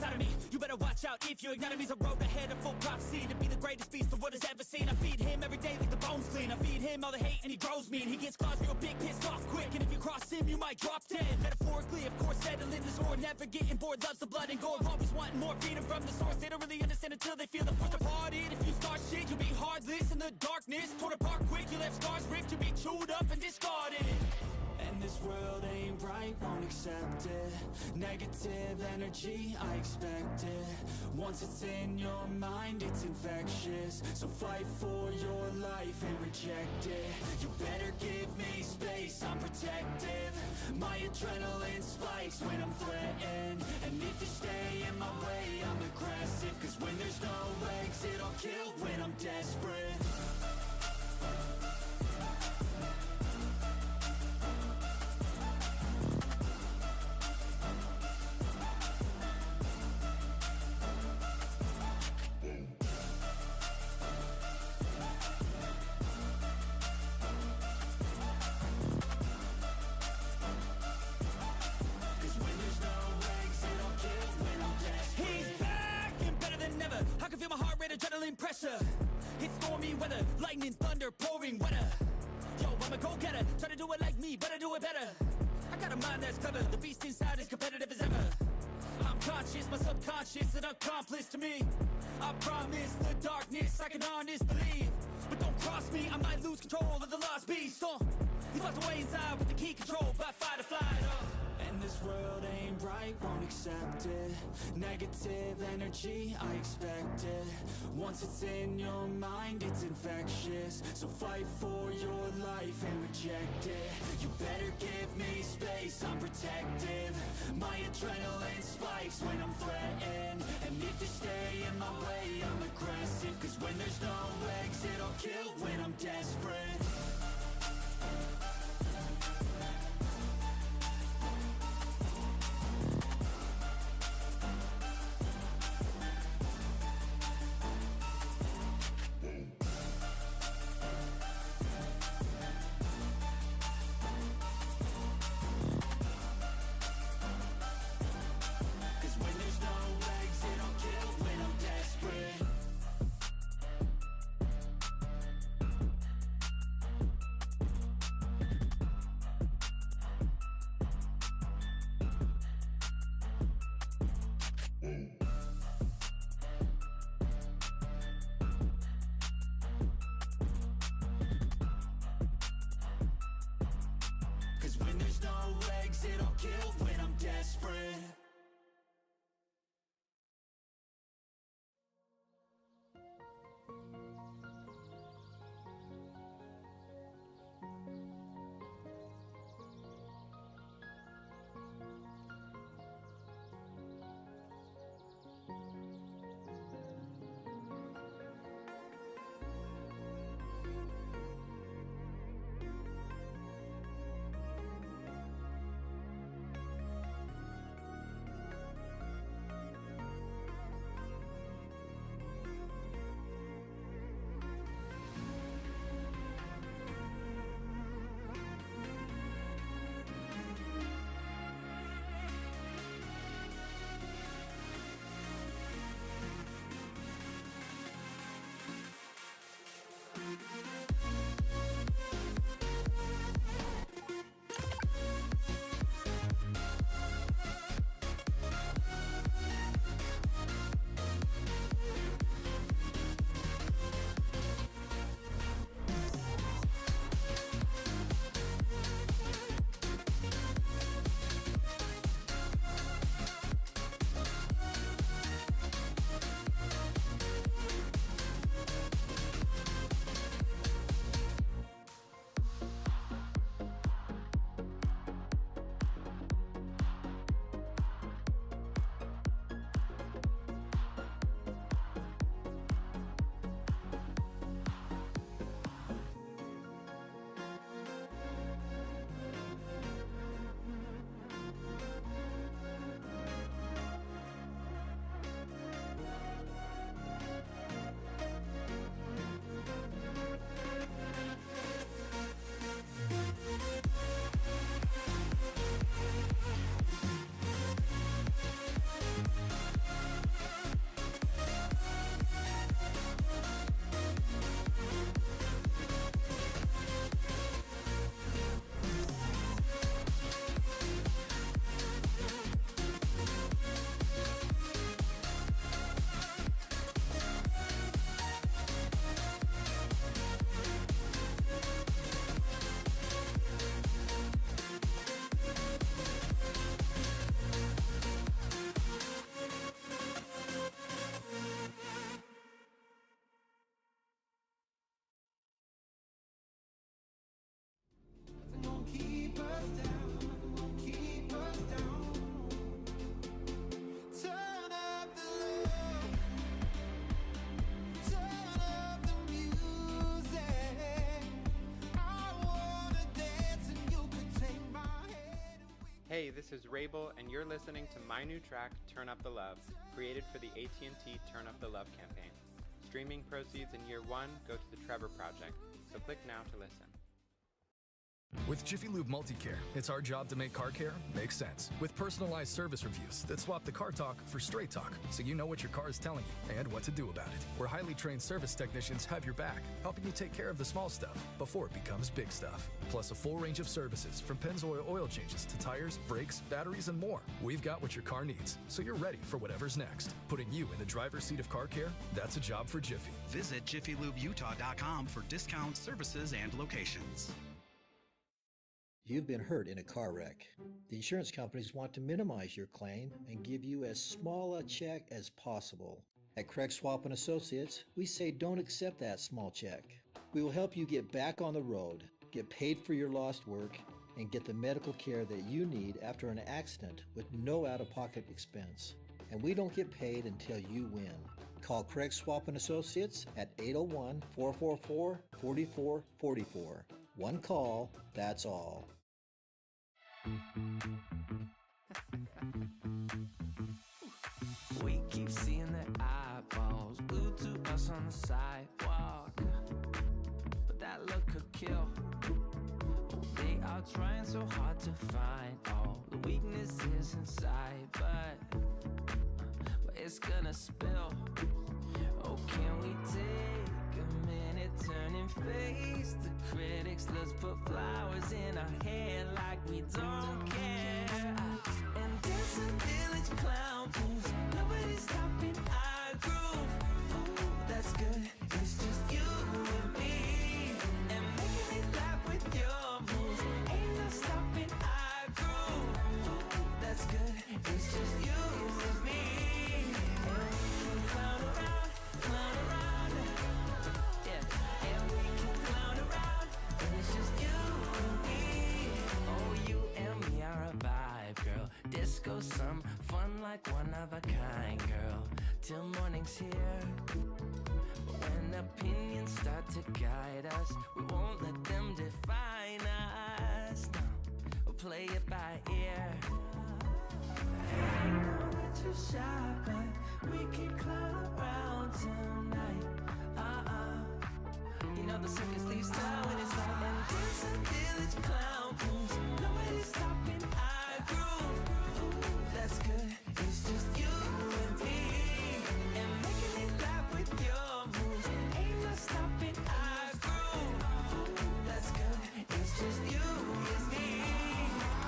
inside of me. You better watch out if you ignite me's a road ahead of full prophecy to be the greatest beast the world has ever seen. I feed him every day like the bones clean. I feed him all the hate and he grows me, and he gets claws real big, pissed off quick. And if you cross him, you might drop dead. Metaphorically, of course, settling the sword, never getting bored, loves the blood and gore, always wanting more freedom from the source. They don't really understand until they feel the force departed. If you start shit, you'll be heartless in the darkness, torn apart quick. You left scars ripped, you'll be chewed up and discarded. And this world ain't right, won't accept it. Negative energy, I expect it. Once it's in your mind, it's infectious. So fight for your life and reject it. You better give me space, I'm protective. My adrenaline spikes when I'm threatened. And if you stay in my way, I'm aggressive. Cause when there's no exit, I'll kill when I'm desperate. Adrenaline pressure, it's stormy weather, lightning, thunder, pouring weather. Yo, I'm a go-getter, try to do it like me, but I do it better. I got a mind that's clever, the beast inside is competitive as ever. I'm conscious, my subconscious, an accomplice to me. I promise the darkness, I can honest believe. But don't cross me, I might lose control of the lost beast. He's locked away inside with the key controlled by fight or flight. And this world ain't right, won't accept it. Negative energy, I expect it. Once it's in your mind, it's infectious. So fight for your life and reject it. You better give me space, I'm protective. My adrenaline spikes when I'm threatened. And if you stay in my way, I'm aggressive. Cause when there's no exit, I'll kill when I'm desperate. this is Rabel, and you're listening to my new track, Turn Up the Love, created for the AT&T Turn Up the Love campaign. Streaming proceeds in year 1 go to the Trevor Project, so click now to listen. With Jiffy Lube Multicare, it's our job to make car care make sense. With personalized service reviews that swap the car talk for straight talk, so you know what your car is telling you and what to do about it. Where highly trained service technicians have your back, helping you take care of the small stuff before it becomes big stuff. Plus a full range of services from Pennzoil oil changes to tires, brakes, batteries, and more. We've got what your car needs, so you're ready for whatever's next. Putting you in the driver's seat of car care, that's a job for Jiffy. Visit JiffyLubeUtah.com for discounts, services, and locations. You've been hurt in a car wreck. The insurance companies want to minimize your claim and give you as small a check as possible. At Craig Swap & Associates, we say don't accept that small check. We will help you get back on the road, get paid for your lost work, and get the medical care that you need after an accident with no out-of-pocket expense. And we don't get paid until you win. Call Craig Swap & Associates at 801-444-4444. One call, that's all. We keep seeing their eyeballs glued to us on the sidewalk, but that look could kill. They are trying so hard to find all the weaknesses inside, but it's gonna spill. Oh, can we take a minute, turn and face the critics? Let's put flowers in our hair like we don't care. And dance a village clown pose. Nobody's stopping our groove. Ooh, that's good. It's just you and me. And making me laugh with your moves. Ain't no stopping our groove. Ooh, that's good. It's just you and me. And we can clown around, yeah. And we can clown around, and it's just you and me. Oh, you and me are a vibe, girl. Disco, some fun like one of a kind, girl. Till morning's here. But when opinions start to guide us, we won't let them define us. No, we'll play it by ear. I know that you're shy, but we can clown around tonight. You know the circus leaves town when it's light. And dance a village clown moves. Nobody's stopping our groove. Ooh, that's good. It's just you and me. And making me laugh with your moves. Ain't no stopping our groove. Ooh, that's good. It's just you and me.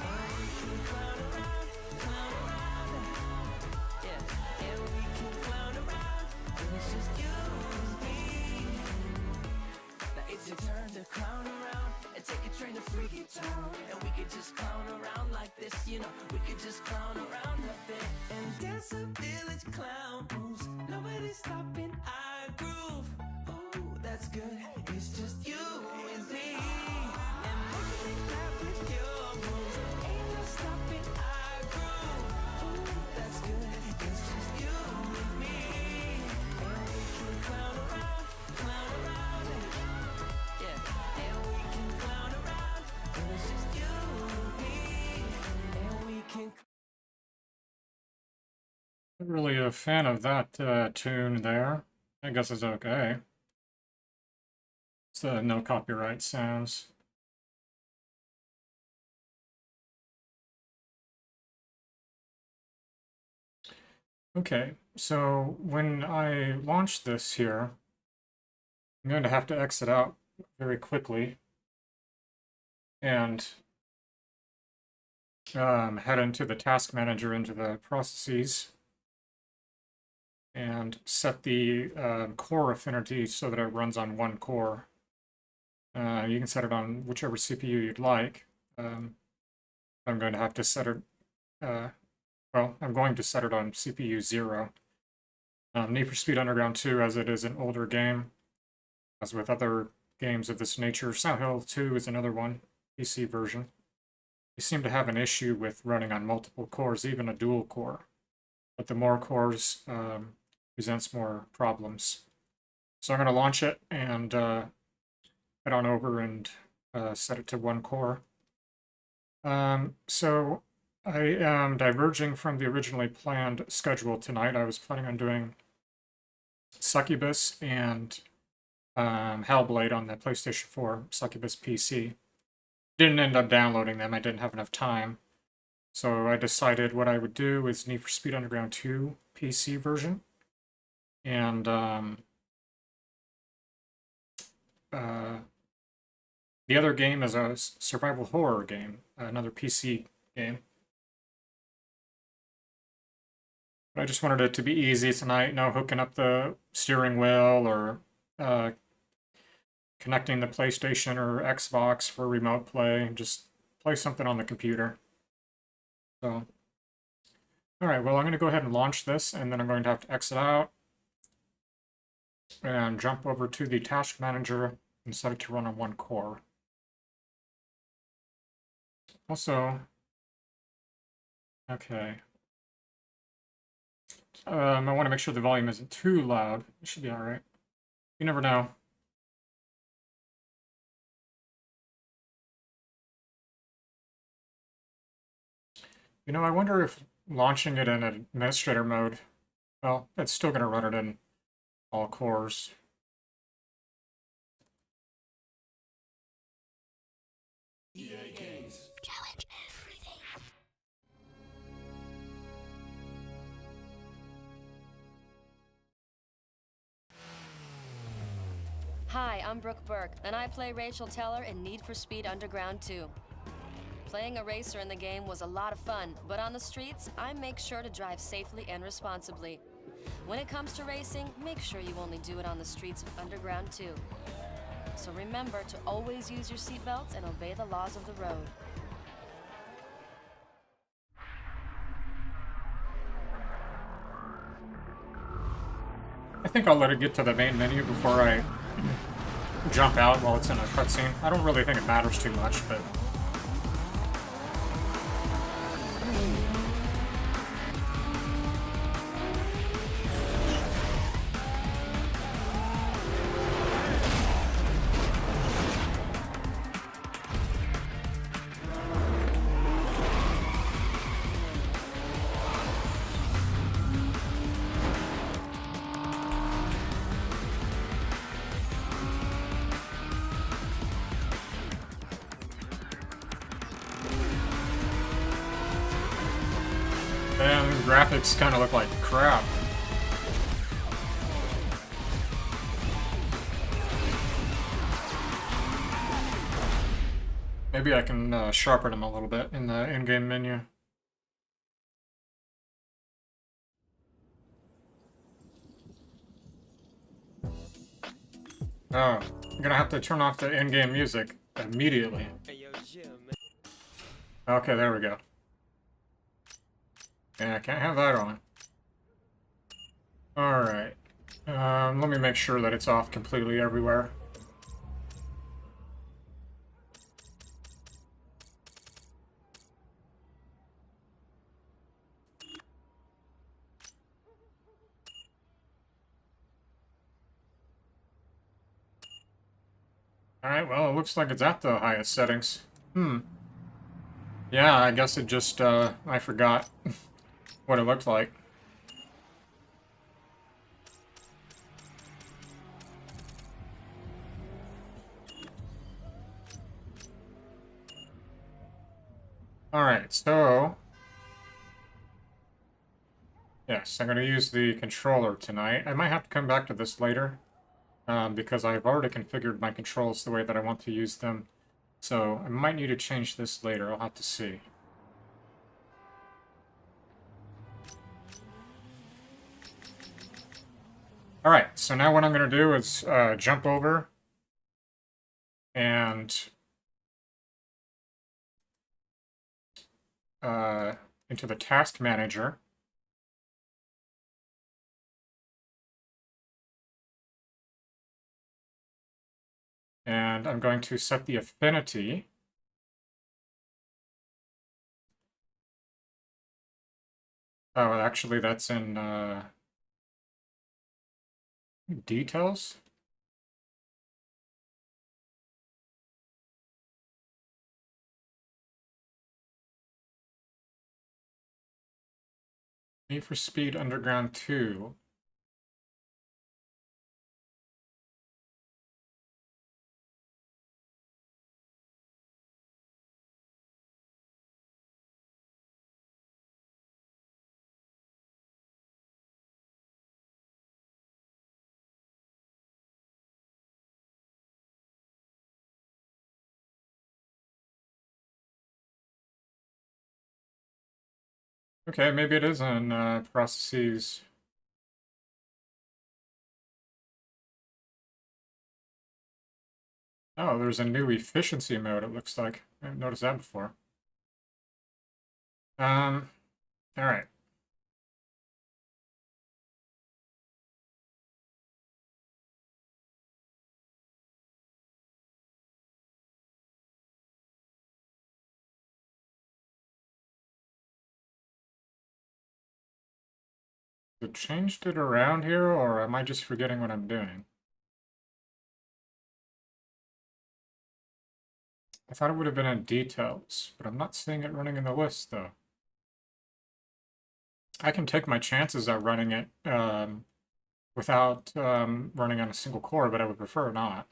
And we can clown around, yeah. And we can clown around, and it's just you and me. Now it's your turn to clown around and take a train to Freaky Town. And we could just clown around like this, you know. We could just clown around a bit and dance a village clown moves. Nobody's stopping our groove. Ooh, that's good. It's just you and me. And making me laugh with your moves. Ain't no stopping our groove. Ooh, that's good. It's just you and me. And we can clown around, yeah. And we can clown around, and it's just you and me. And we can. Not really a fan of that tune there. I guess it's okay. It's no copyright sounds. Okay, so when I launch this here, I'm going to have to exit out very quickly and head into the task manager, into the processes, and set the core affinity so that it runs on one core. You can set it on whichever CPU you'd like. I'm going to have to set it, well, I'm going to set it on CPU 0. Need for Speed Underground 2, as it is an older game, as with other games of this nature. Silent Hill 2 is another one, PC version. You seem to have an issue with running on multiple cores, even a dual core. But the more cores presents more problems. So I'm going to launch it and head on over and set it to one core. So I am diverging from the originally planned schedule tonight. I was planning on doing Succubus and Hellblade on the PlayStation 4, Succubus PC. Didn't end up downloading them, I didn't have enough time. So I decided what I would do is Need for Speed Underground 2 PC version. And the other game is a survival horror game, another PC game. But I just wanted it to be easy tonight, no hooking up the steering wheel or connecting the PlayStation or Xbox for remote play. Just play something on the computer. So, alright, well I'm going to go ahead and launch this, and then I'm going to have to exit out and jump over to the task manager and set it to run on one core. Also, okay. I want to make sure the volume isn't too loud. It should be alright. You never know. You know, I wonder if launching it in administrator mode, well, it's still going to run it in all cores. EA Games. Challenge everything. Hi, I'm Brooke Burke, and I play Rachel Teller in Need for Speed Underground 2. Playing a racer in the game was a lot of fun, but on the streets, I make sure to drive safely and responsibly. When it comes to racing, make sure you only do it on the streets of Underground 2. So remember to always use your seatbelts and obey the laws of the road. I think I'll let it get to the main menu before I jump out while it's in a cutscene. I don't really think it matters too much, but... Man, the graphics kind of look like crap. Maybe I can sharpen them a little bit in the in-game menu. Oh, I'm gonna have to turn off the in-game music immediately. Okay, there we go. Yeah, I can't have that on. Alright. Let me make sure that it's off completely everywhere. Alright, well, it looks like it's at the highest settings. Yeah, I guess it just, I forgot what it looked like. Alright, so... yes, I'm going to use the controller tonight. I might have to come back to this later, because I've already configured my controls the way that I want to use them. So I might need to change this later, I'll have to see. Alright, so now what I'm going to do is jump over and into the task manager. And I'm going to set the affinity. Oh, actually that's in details. Need for Speed Underground 2. Okay, maybe it is in processes. Oh, there's a new efficiency mode, it looks like. I haven't noticed that before. Alright. It changed it around here, or am I just forgetting what I'm doing? I thought it would have been in details, but I'm not seeing it running in the list, though. I can take my chances at running it without running on a single core, but I would prefer not.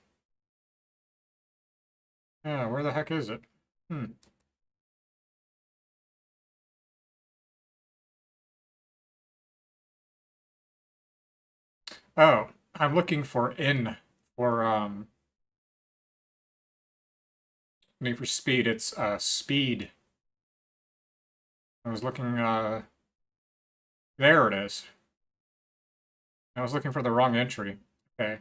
Yeah, where the heck is it? Oh, I'm looking for Need for Speed. It's speed. I was looking there it is. I was looking for the wrong entry. Okay.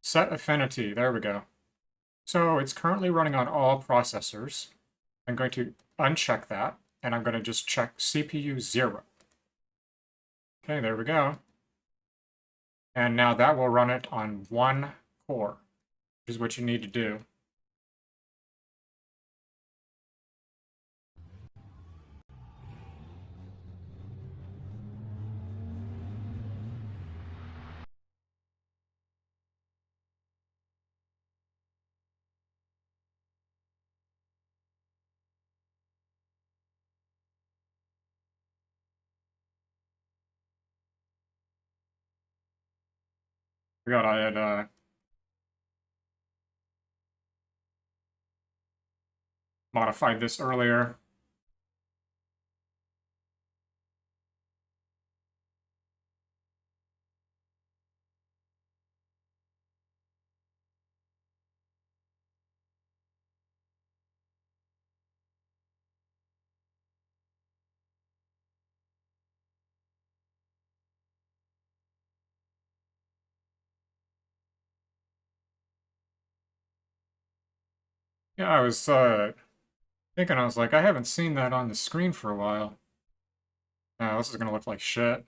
Set affinity, there we go. So it's currently running on all processors. I'm going to uncheck that, and I'm going to just check CPU 0. Okay, there we go. And now that will run it on one core, which is what you need to do. Forgot I had modified this earlier. Yeah, I was thinking, I was like, I haven't seen that on the screen for a while. Now this is gonna look like shit.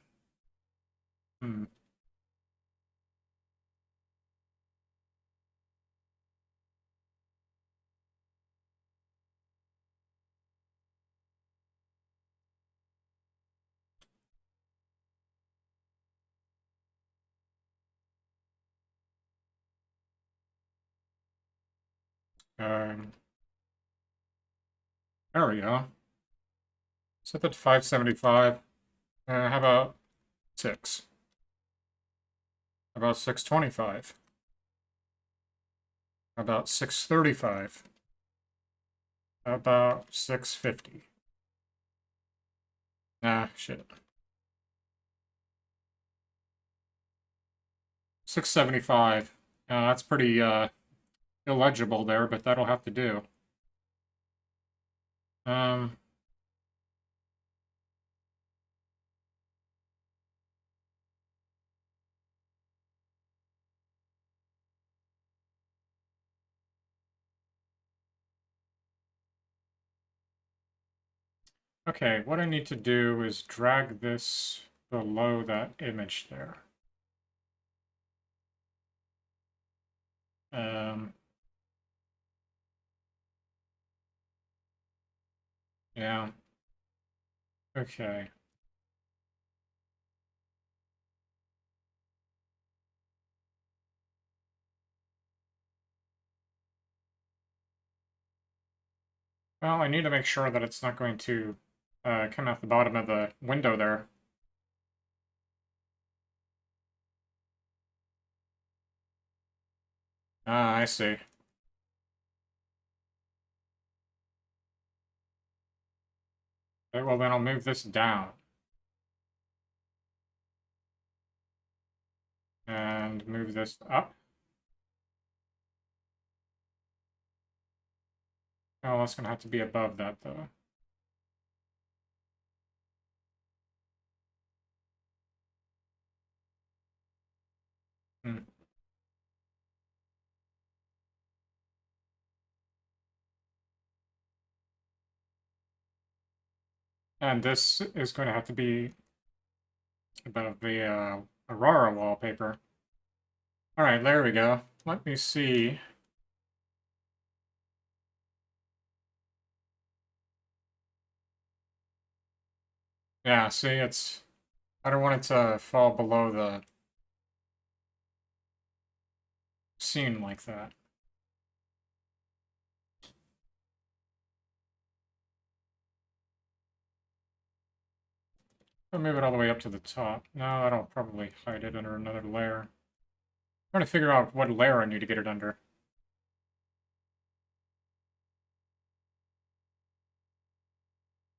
Um, there we go. Set that to 575. How about 6? How about 625? How about 635? How about 650? Nah, shit. 675. That's pretty illegible there, but that'll have to do. Okay, what I need to do is drag this below that image there. Yeah. Okay. Well, I need to make sure that it's not going to come out the bottom of the window there. Ah, I see. Okay, well, then I'll move this down. And move this up. Oh, that's going to have to be above that, though. Hmm. And this is going to have to be above the Aurora wallpaper. All right, there we go. Let me see. Yeah, see, it's... I don't want it to fall below the scene like that. I'll move it all the way up to the top. No, that'll probably hide it under another layer. I'm trying to figure out what layer I need to get it under.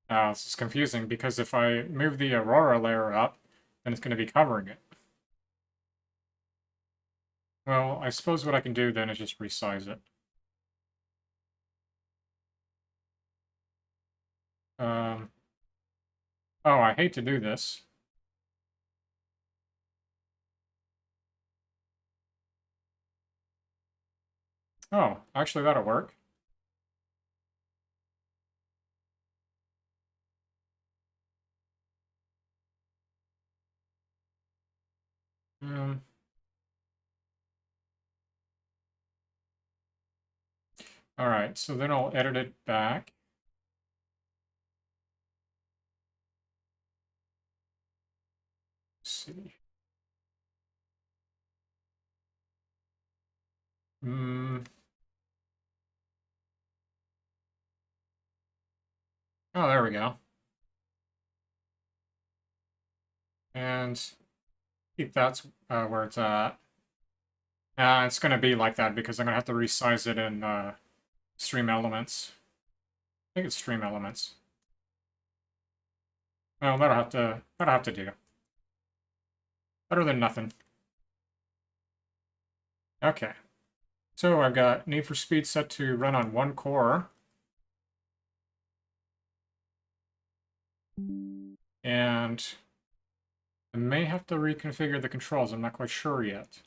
This is confusing because if I move the Aurora layer up, then it's going to be covering it. Well, I suppose what I can do then is just resize it. Oh, I hate to do this. Oh, actually that'll work. All right, so then I'll edit it back. Let's see. Oh, there we go. And keep that where it's at. It's going to be like that because I'm going to have to resize it in Stream Elements. I think it's Stream Elements. Well, that'll have to do. Better than nothing. Okay. So I've got Need for Speed set to run on one core. And I may have to reconfigure the controls. I'm not quite sure yet.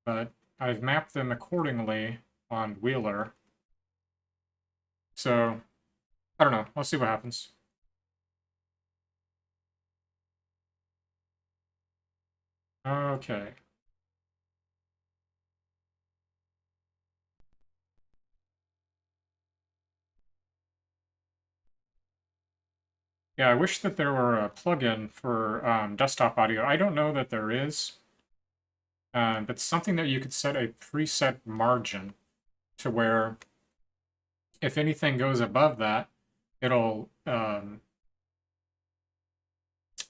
But I've mapped them accordingly on Wheeler. So, I don't know. Let's see what happens. Okay. Yeah, I wish that there were a plugin for desktop audio. I don't know that there is. But something that you could set a preset margin to where if anything goes above that, it'll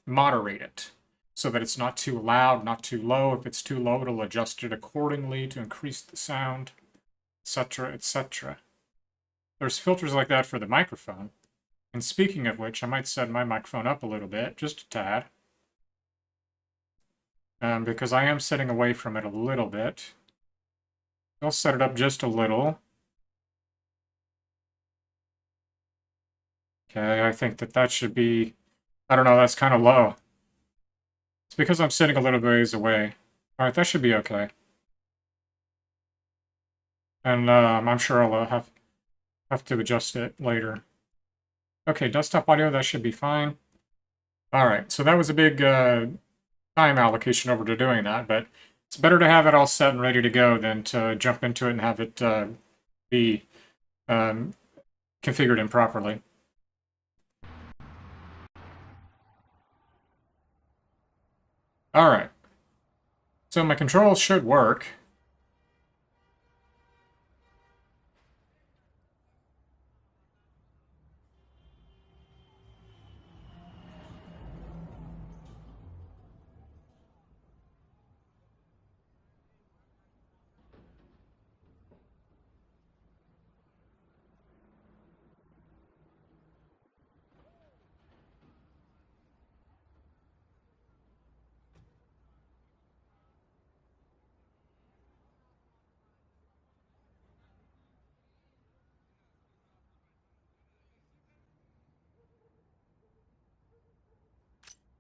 moderate it so that it's not too loud, not too low. If it's too low, it'll adjust it accordingly to increase the sound, etc., etc. There's filters like that for the microphone. And speaking of which, I might set my microphone up a little bit, just a tad. Because I am setting away from it a little bit. I'll set it up just a little. Okay, I think that should be... I don't know, that's kind of low. It's because I'm sitting a little ways away. Alright, that should be okay. And I'm sure I'll have to adjust it later. Okay, desktop audio, that should be fine. Alright, so that was a big time allocation over to doing that, but it's better to have it all set and ready to go than to jump into it and have it be configured improperly. Alright. So my controls should work.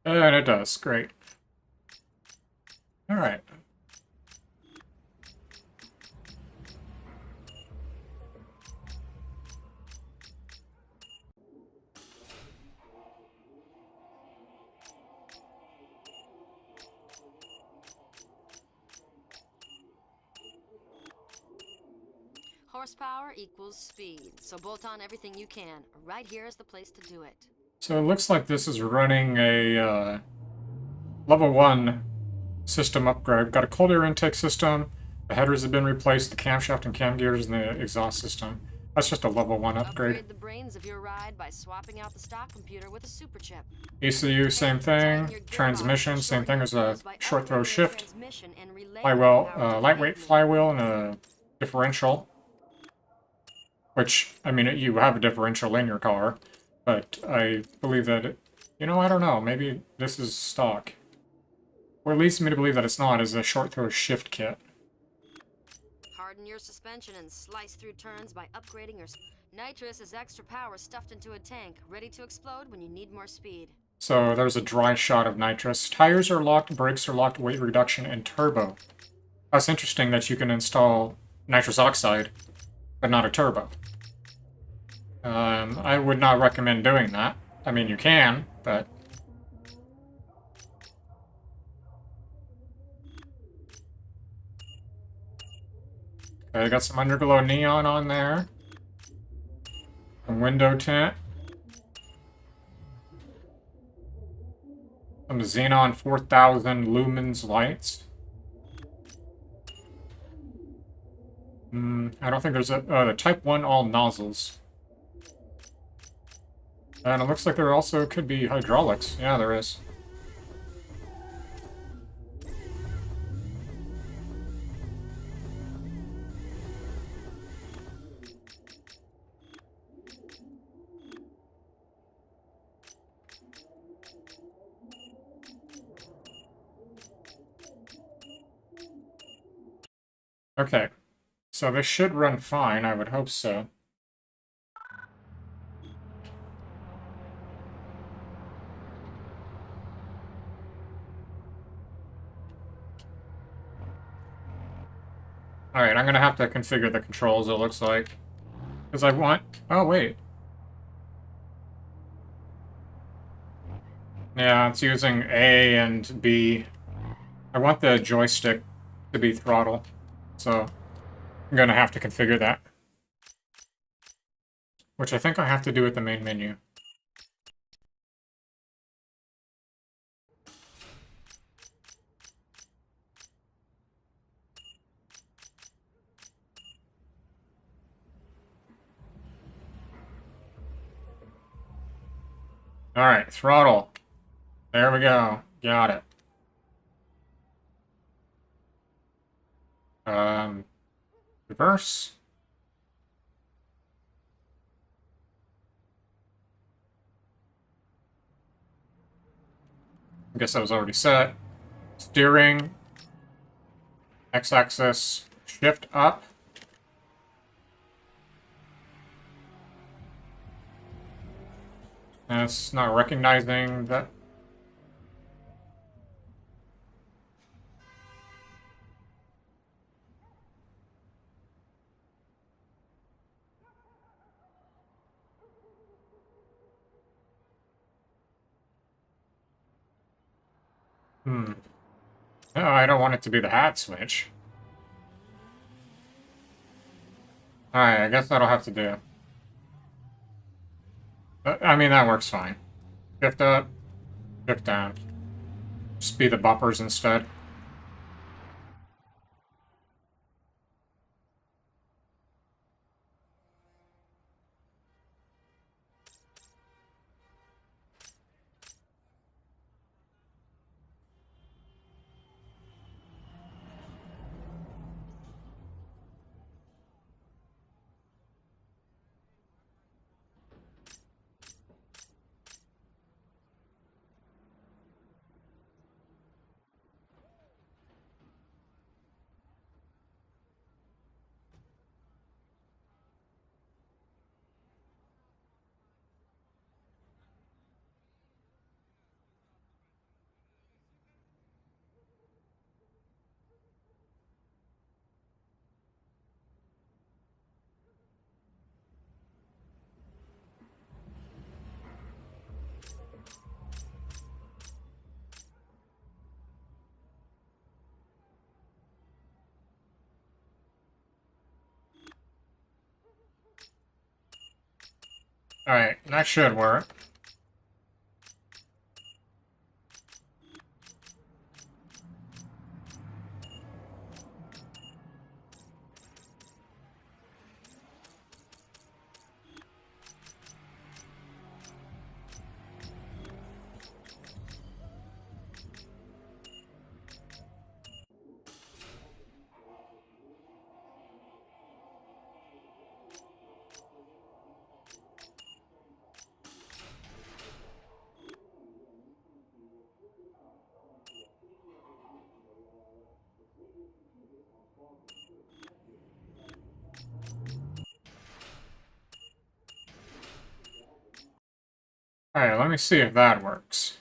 And it does. Great. All right. Horsepower equals speed, so bolt on everything you can. Right here is the place to do it. So it looks like this is running a level 1 system upgrade. Got a cold air intake system. The headers have been replaced, the camshaft and cam gears, and the exhaust system. That's just a level 1 upgrade. Upgrade the brains of your ride by swapping out the stock computer with a super chip. ECU, same thing. Transmission, same thing as a short throw shift. Flywheel, lightweight flywheel, and a differential. Which, I mean, you have a differential in your car, but I believe that it, you know, I don't know, maybe this is stock. Or at least me to believe that it's not, is a short throw shift kit. Harden your suspension and slice through turns by upgrading your... Nitrous is extra power stuffed into a tank, ready to explode when you need more speed. So there's a dry shot of nitrous. Tires are locked, brakes are locked, weight reduction, and turbo. That's interesting that you can install nitrous oxide, but not a turbo. I would not recommend doing that. I mean, you can, but... Okay, got some underglow neon on there. Some window tint. Some xenon 4000 lumens lights. I don't think there's a... the Type 1 all nozzles. And it looks like there also could be hydraulics. Yeah, there is. Okay. So this should run fine, I would hope so. Alright, I'm gonna have to configure the controls, it looks like. Because I want... Oh, wait. Yeah, it's using A and B. I want the joystick to be throttle, so I'm gonna have to configure that. Which I think I have to do at the main menu. Alright, throttle. There we go. Got it. Reverse. I guess that was already set. Steering. X-axis. Shift up. And it's not recognizing that. No, I don't want it to be the hat switch. Alright, I guess that'll have to do. I mean, that works fine. Shift up, shift down. Just be the bumpers instead. Alright, that should work. Alright, let me see if that works.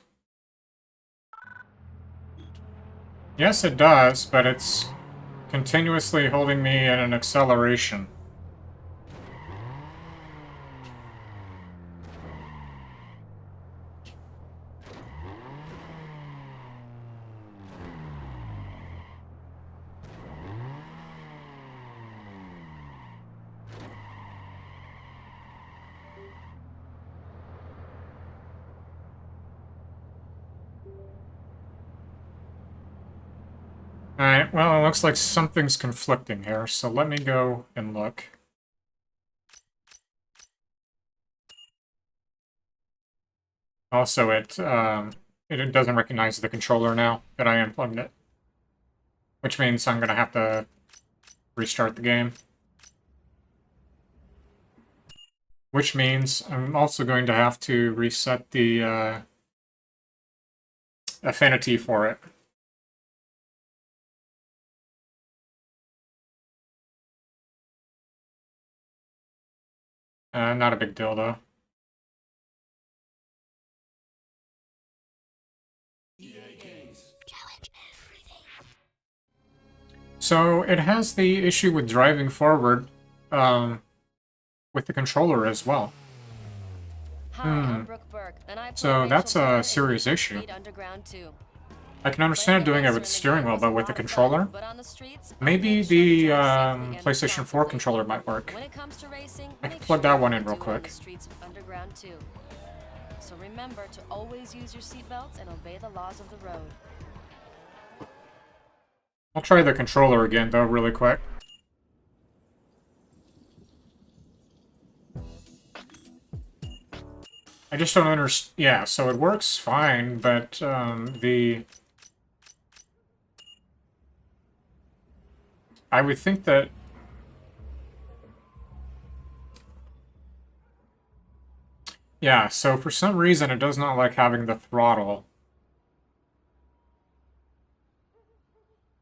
Yes, it does, but it's continuously holding me in an acceleration. Alright, well, it looks like something's conflicting here, so let me go and look. Also, it doesn't recognize the controller now that I unplugged it. Which means I'm gonna have to restart the game. Which means I'm also going to have to reset the affinity for it. Not a big deal, though. So it has the issue with driving forward with the controller as well. Hi, I'm Brooke Burke, and I play So Rachel that's Taylor a in serious Need for issue. Speed Underground 2. I can understand doing it with steering wheel, but with the controller, maybe the PlayStation 4 controller might work. When it comes to racing, I can make plug sure that one you in real do it on quick. the streets of Underground 2. So remember to always use your seatbelts and obey the laws of the road. I'll try the controller again, though, really quick. I just don't understand. Yeah, so it works fine, but I would think that... Yeah, so for some reason it does not like having the throttle.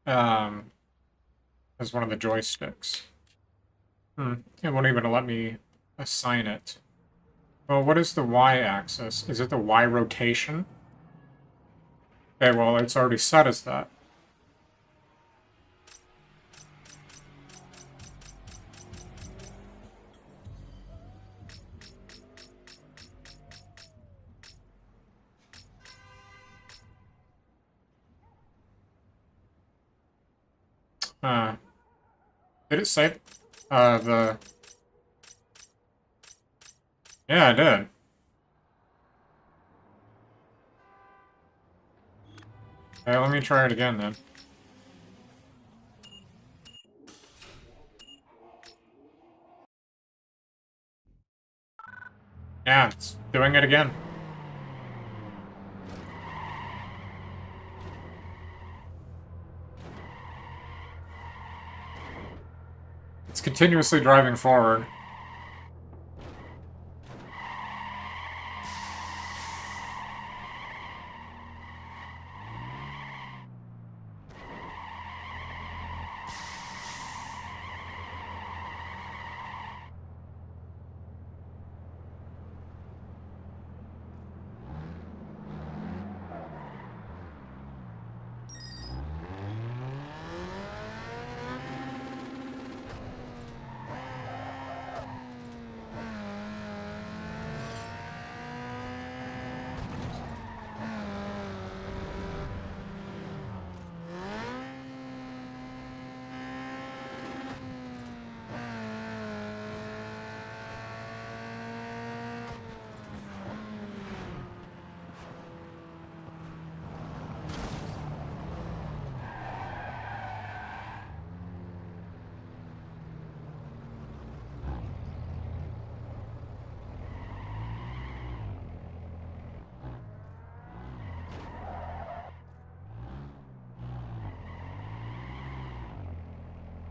As one of the joysticks. It won't even let me assign it. Well, what is the y-axis? Is it the y rotation? Okay, well, it's already set as that. Did it say the... Yeah, it did. Okay, let me try it again then. Yeah, it's doing it again. It's continuously driving forward.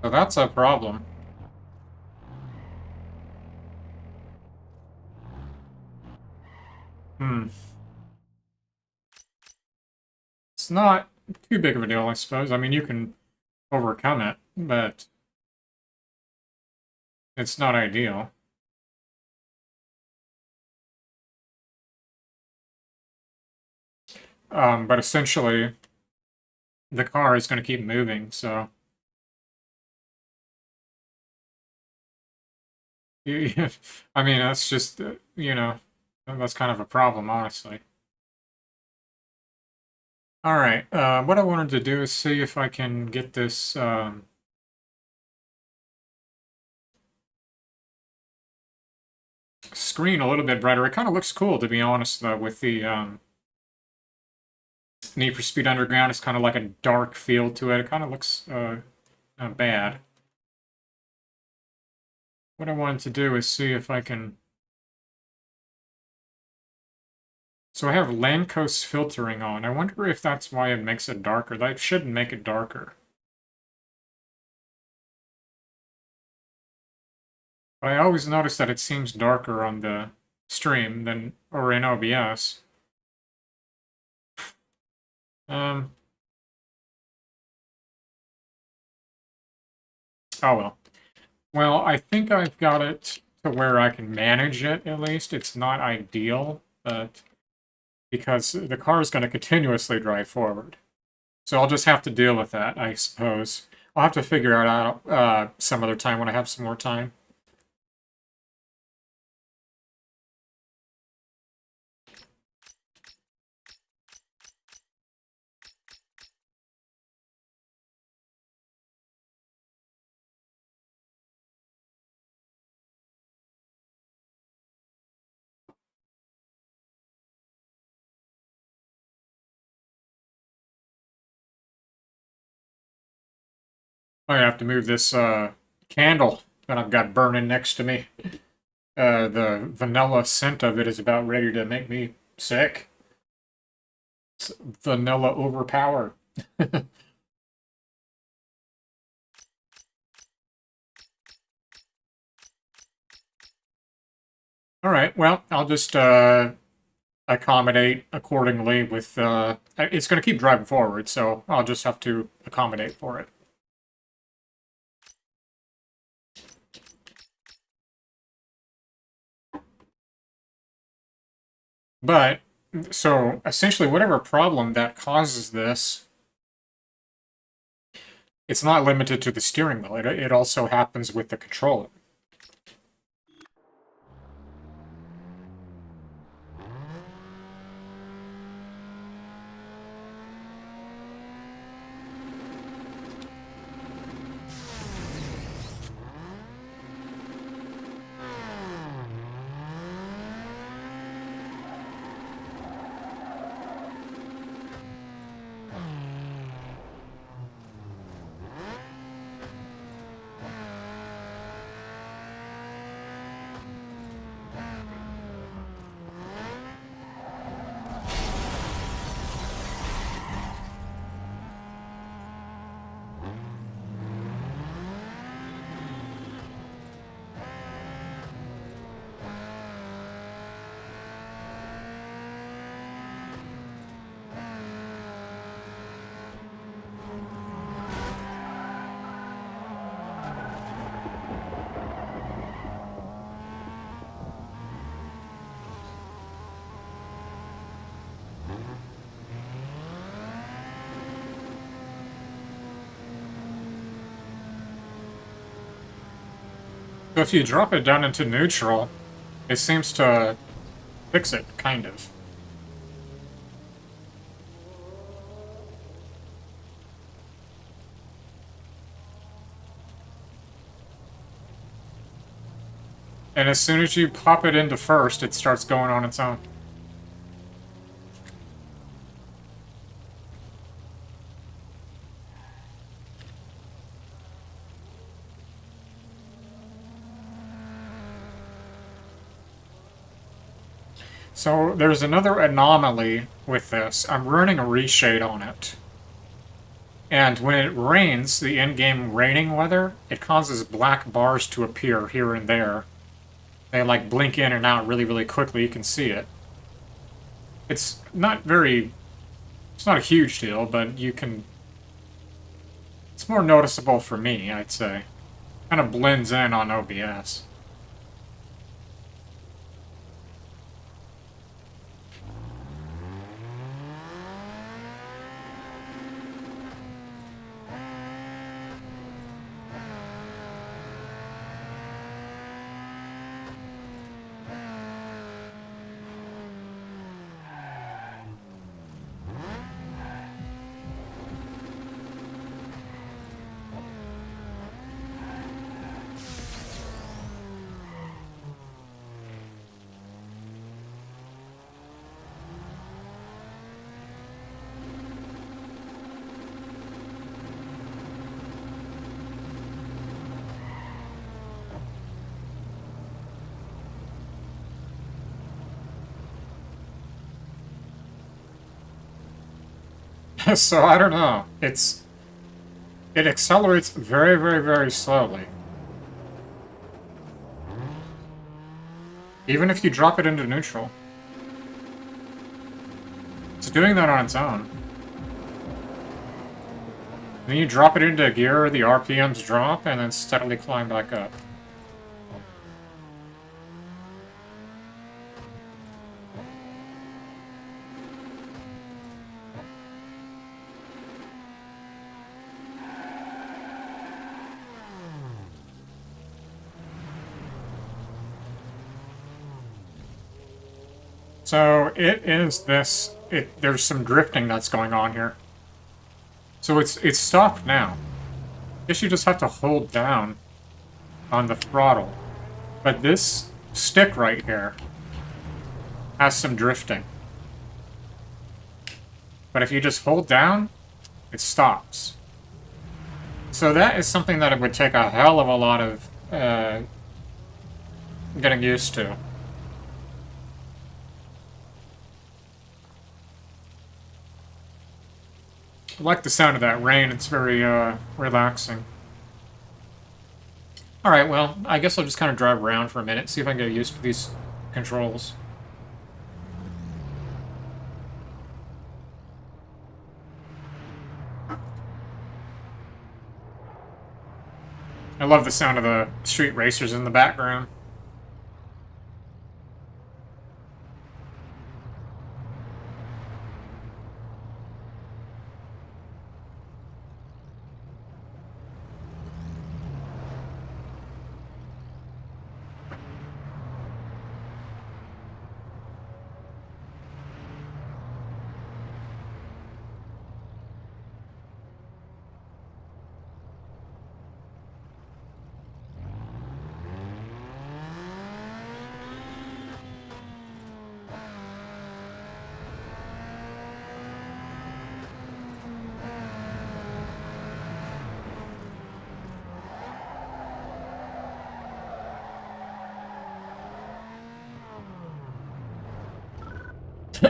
So that's a problem. It's not too big of a deal, I suppose. I mean, you can overcome it, but it's not ideal. But essentially, the car is going to keep moving, so... I mean, that's just, you know, that's kind of a problem, honestly. Alright, what I wanted to do is see if I can get this, screen a little bit brighter. It kind of looks cool, to be honest, though, with the, Need for Speed Underground. It's kind of like a dark feel to it. It kind of looks, bad. What I wanted to do is see if I can... So I have Land Coast filtering on. I wonder if that's why it makes it darker. That shouldn't make it darker. But I always notice that it seems darker on the stream than, or in OBS. Oh well. Well, I think I've got it to where I can manage it, at least. It's not ideal, but because the car is going to continuously drive forward. So I'll just have to deal with that, I suppose. I'll have to figure it out some other time when I have some more time. I have to move this candle that I've got burning next to me. The vanilla scent of it is about ready to make me sick. It's vanilla overpower. Alright, well, I'll just accommodate accordingly with... it's going to keep driving forward, so I'll just have to accommodate for it. But, so, essentially, whatever problem that causes this, it's not limited to the steering wheel. It also happens with the controller. So if you drop it down into neutral, it seems to fix it, kind of. And as soon as you pop it into first, it starts going on its own. So there's another anomaly with this. I'm running a reshade on it. And when it rains, the in-game raining weather, it causes black bars to appear here and there. They like blink in and out really, really quickly. You can see it. It's not a huge deal, but you can... It's more noticeable for me, I'd say. Kind of blends in on OBS. So, I don't know. It accelerates very, very, very slowly. Even if you drop it into neutral. It's doing that on its own. Then you drop it into gear, the RPMs drop, and then steadily climb back up. So it is this. There's some drifting that's going on here. So it's stopped now. I guess you just have to hold down on the throttle. But this stick right here has some drifting. But if you just hold down, it stops. So that is something that it would take a hell of a lot of getting used to. I like the sound of that rain. It's very relaxing. Alright, well, I guess I'll just kind of drive around for a minute, see if I can get used to these controls. I love the sound of the street racers in the background.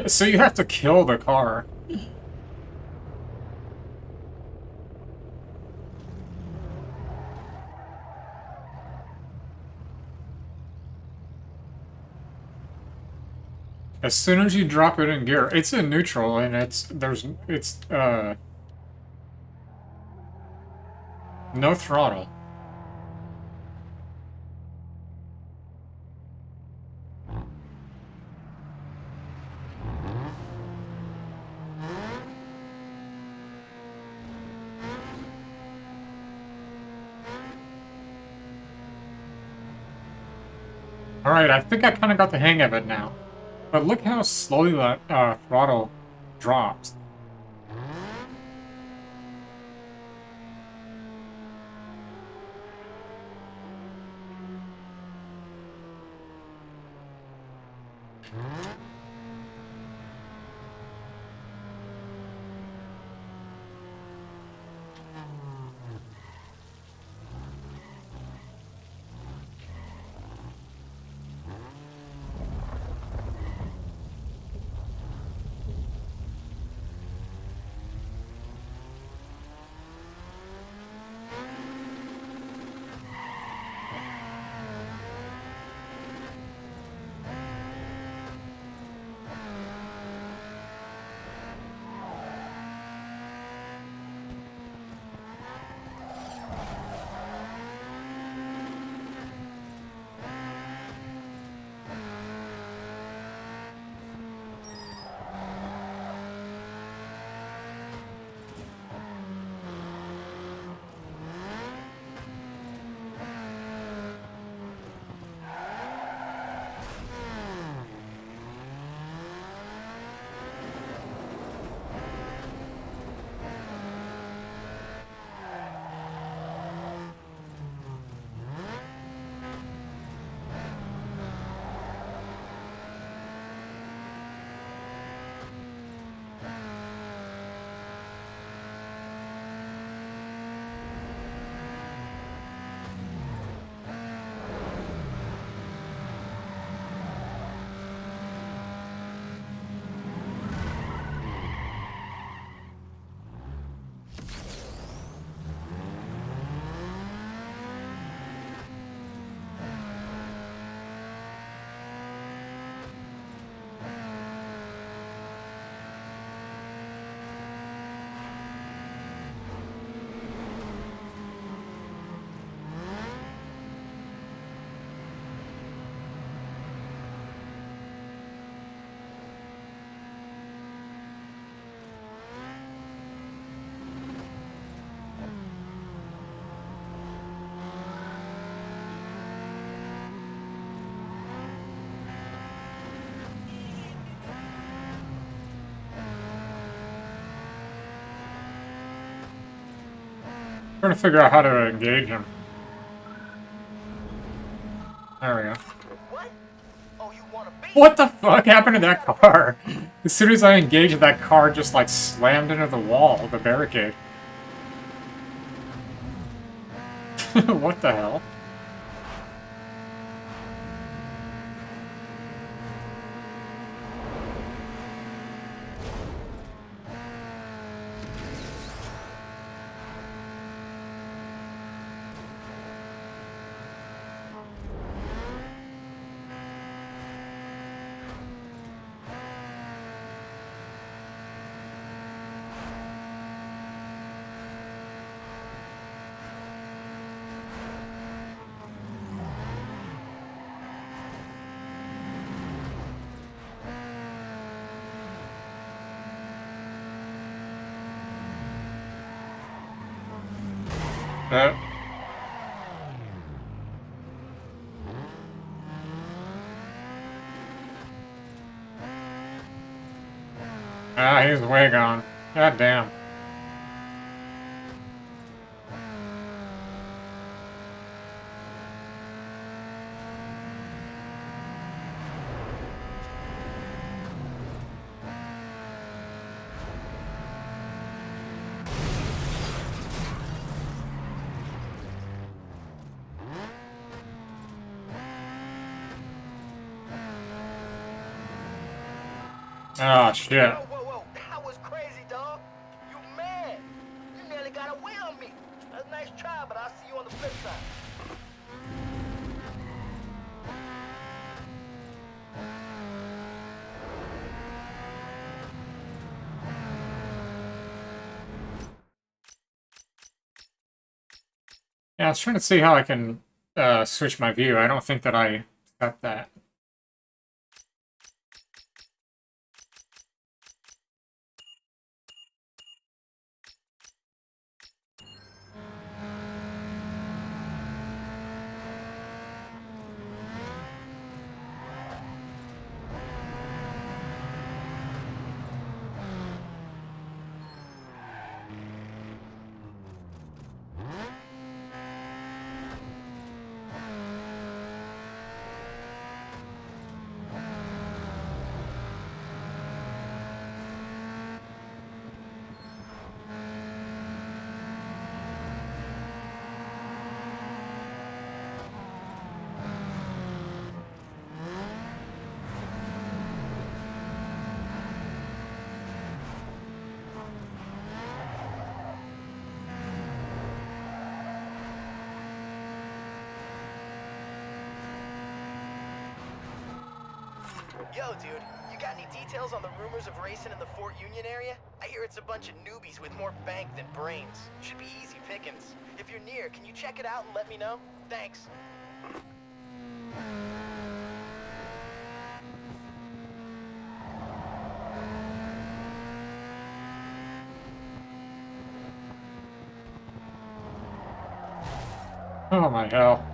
So you have to kill the car. As soon as you drop it in gear, it's in neutral and it's no throttle. Alright, I think I kind of got the hang of it now. But look how slowly that throttle drops. Trying to figure out how to engage him. There we go. What? Oh, you want to be? What the fuck happened to that car? As soon as I engaged, that car just like slammed into the wall, the barricade. What the hell? Ah, he's way gone. God damn. Oh shit. Whoa, that was crazy, dog. You mad? You nearly got away on me. That's a nice try, but I'll see you on the flip side. Yeah, I was trying to see how I can switch my view. I don't think that I set that. Yo, dude, you got any details on the rumors of racing in the Fort Union area? I hear it's a bunch of newbies with more bank than brains. Should be easy pickings. If you're near, can you check it out and let me know? Thanks. Oh my hell.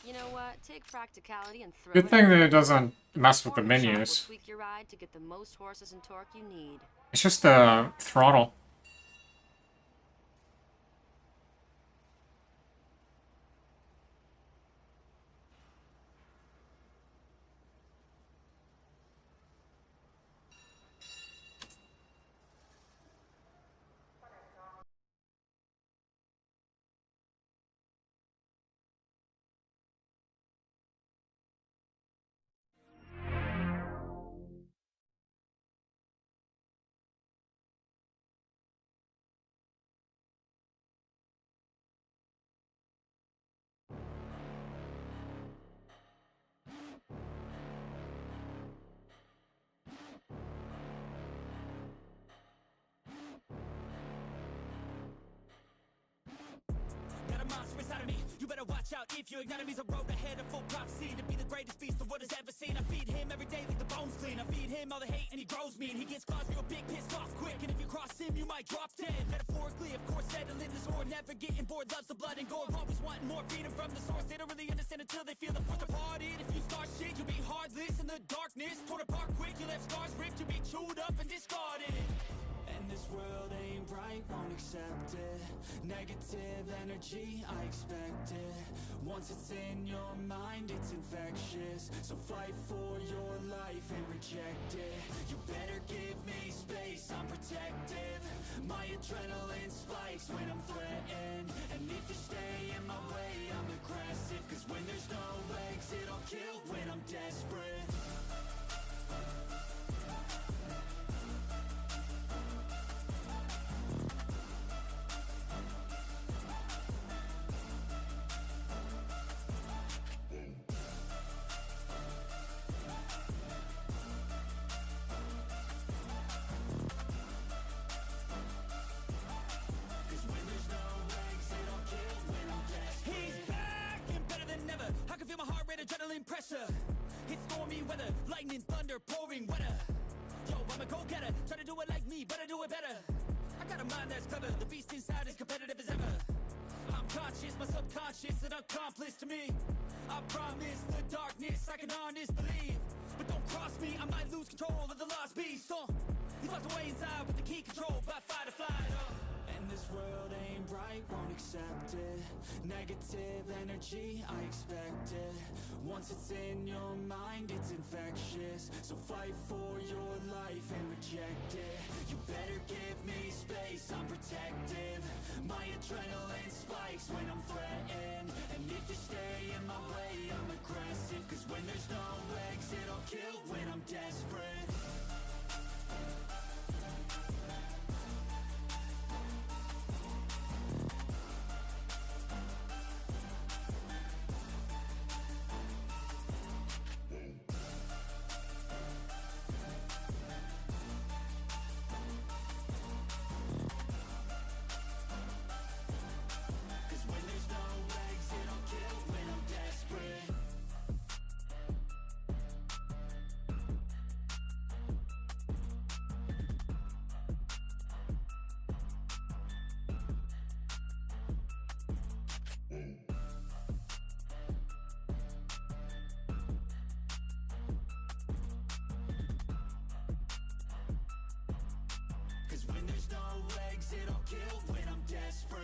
You know what? Take practicality and throw Good it thing out. that it doesn't mess with the Corner shop will menus. tweak your ride to get the most horses and torque you need. It's just the throttle. Got a monster inside of me. You better watch out if your enemy's a road ahead of full prophecy to be the greatest beast the world has ever seen. I feed him every day like the bones clean. clean. I feed him all the hate and he grows me, and he gets claws real big, pissed off quick. And if you cross him, you might drop dead. Metaphorically, of course, settling the sword, never getting bored, loves the blood and gore. Always wanting more freedom from the source. They don't really understand until they feel the force departed. If you start shit, you'll be heartless in the darkness. Torn apart quick, you left scars ripped, you'll be chewed up and discarded. And this world ain't right, won't accept it. Negative energy, I expect it. Once it's in your mind, it's infectious. So fight for your life and reject it. You better give me space, I'm protective. My adrenaline spikes when I'm threatened. And if you stay in my way, I'm aggressive. Cause when there's no exit, I'll kill when I'm desperate. Adrenaline pressure, it's stormy weather, lightning, thunder, pouring weather. Yo, I'm a go-getter, try to do it like me, but I do it better. I got a mind that's clever, the beast inside is competitive as ever. I'm conscious, my subconscious, an accomplice to me. I promise the darkness, I can harness, believe. But don't cross me, I might lose control of the lost beast. He's locked away inside with the key controlled by fight or flight. And this world ain't right, won't accept it. Negative energy, I expect it. Once it's in your mind, it's infectious. So fight for your life and reject it. You better give me space, I'm protective. My adrenaline spikes when I'm threatened. And if you stay in my way, I'm aggressive. Cause when there's no exit, I'll kill when I'm desperate. Cause when there's no exit, I'll kill when I'm desperate.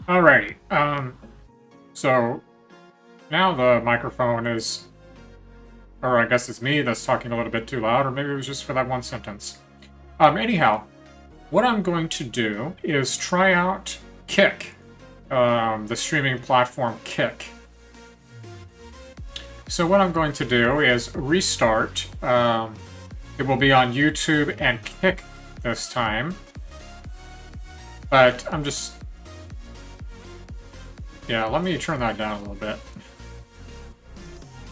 Alrighty, so now the microphone is, or I guess it's me that's talking a little bit too loud, or maybe it was just for that one sentence. Anyhow, what I'm going to do is try out Kick, the streaming platform Kick. So what I'm going to do is restart. It will be on YouTube and Kick this time, but I'm just Yeah, let me turn that down a little bit.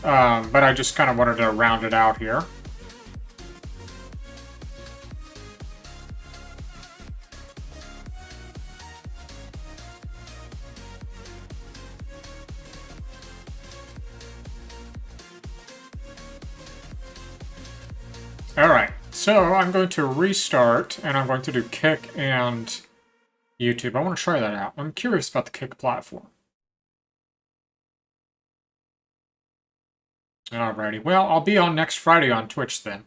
But I just kind of wanted to round it out here. Alright, so I'm going to restart, and I'm going to do Kick and YouTube. I want to try that out. I'm curious about the Kick platform. Alrighty, well, I'll be on next Friday on Twitch then.